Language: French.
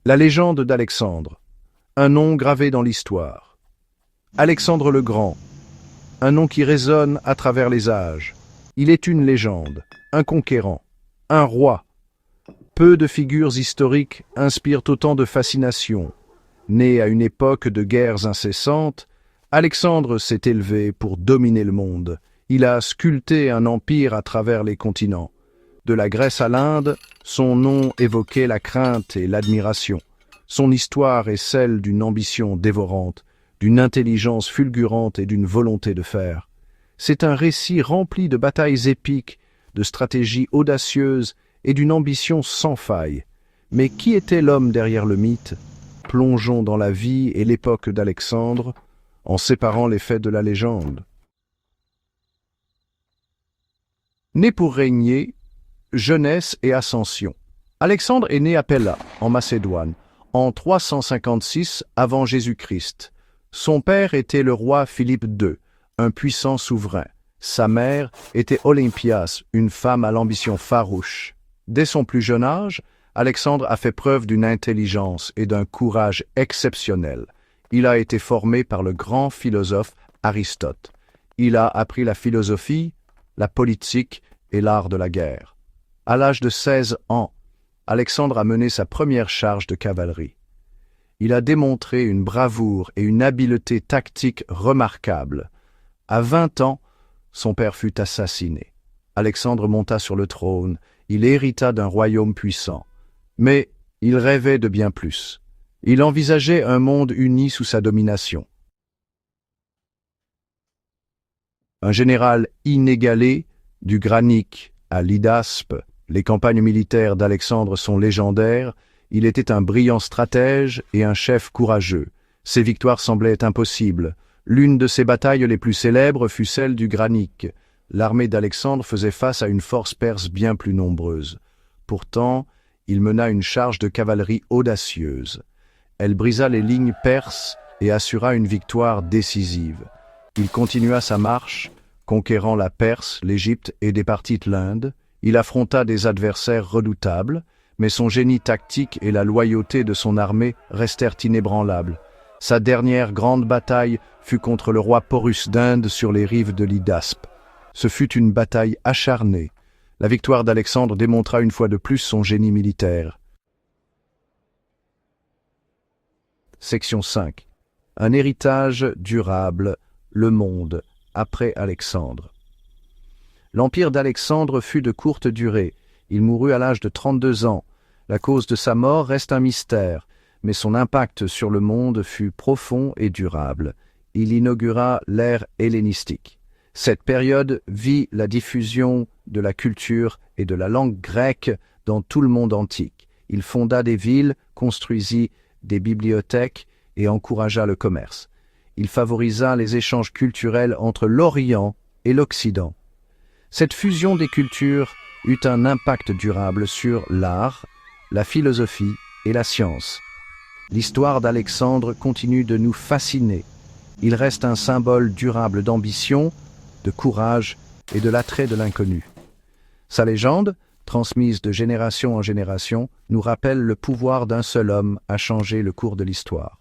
La légende d'Alexandre, un nom gravé dans l'histoire. Alexandre le Grand, un nom qui résonne à travers les âges. Il est une légende, un conquérant, un roi. Peu de figures historiques inspirent autant de fascination. Né à une époque de guerres incessantes, Alexandre s'est élevé pour dominer le monde. Il a sculpté un empire à travers les continents. De la Grèce à l'Inde, son nom évoquait la crainte et l'admiration. Son histoire est celle d'une ambition dévorante, d'une intelligence fulgurante et d'une volonté de fer. C'est un récit rempli de batailles épiques, de stratégies audacieuses et d'une ambition sans faille. Mais qui était l'homme derrière le mythe? Plongeons dans la vie et l'époque d'Alexandre, en séparant les faits de la légende. Né pour régner, jeunesse et ascension. Alexandre est né à Pella, en Macédoine, en 356 avant Jésus-Christ. Son père était le roi Philippe II, un puissant souverain. Sa mère était Olympias, une femme à l'ambition farouche. Dès son plus jeune âge, Alexandre a fait preuve d'une intelligence et d'un courage exceptionnels. Il a été formé par le grand philosophe Aristote. Il a appris la philosophie, la politique et l'art de la guerre. À l'âge de 16 ans, Alexandre a mené sa première charge de cavalerie. Il a démontré une bravoure et une habileté tactique remarquables. À 20 ans, son père fut assassiné. Alexandre monta sur le trône, il hérita d'un royaume puissant. Mais il rêvait de bien plus. Il envisageait un monde uni sous sa domination. Un général inégalé, du Granique à l'Hydaspe, les campagnes militaires d'Alexandre sont légendaires. Il était un brillant stratège et un chef courageux. Ses victoires semblaient impossibles. L'une de ses batailles les plus célèbres fut celle du Granique. L'armée d'Alexandre faisait face à une force perse bien plus nombreuse. Pourtant, il mena une charge de cavalerie audacieuse. Elle brisa les lignes perses et assura une victoire décisive. Il continua sa marche, conquérant la Perse, l'Égypte et des parties de l'Inde. Il affronta des adversaires redoutables, mais son génie tactique et la loyauté de son armée restèrent inébranlables. Sa dernière grande bataille fut contre le roi Porus d'Inde sur les rives de l'Hydaspe. Ce fut une bataille acharnée. La victoire d'Alexandre démontra une fois de plus son génie militaire. Section 5. Un héritage durable, le monde, après Alexandre. L'empire d'Alexandre fut de courte durée. Il mourut à l'âge de 32 ans. La cause de sa mort reste un mystère, mais son impact sur le monde fut profond et durable. Il inaugura l'ère hellénistique. Cette période vit la diffusion de la culture et de la langue grecque dans tout le monde antique. Il fonda des villes, construisit des bibliothèques et encouragea le commerce. Il favorisa les échanges culturels entre l'Orient et l'Occident. Cette fusion des cultures eut un impact durable sur l'art, la philosophie et la science. L'histoire d'Alexandre continue de nous fasciner. Il reste un symbole durable d'ambition, de courage et de l'attrait de l'inconnu. Sa légende, transmise de génération en génération, nous rappelle le pouvoir d'un seul homme à changer le cours de l'histoire.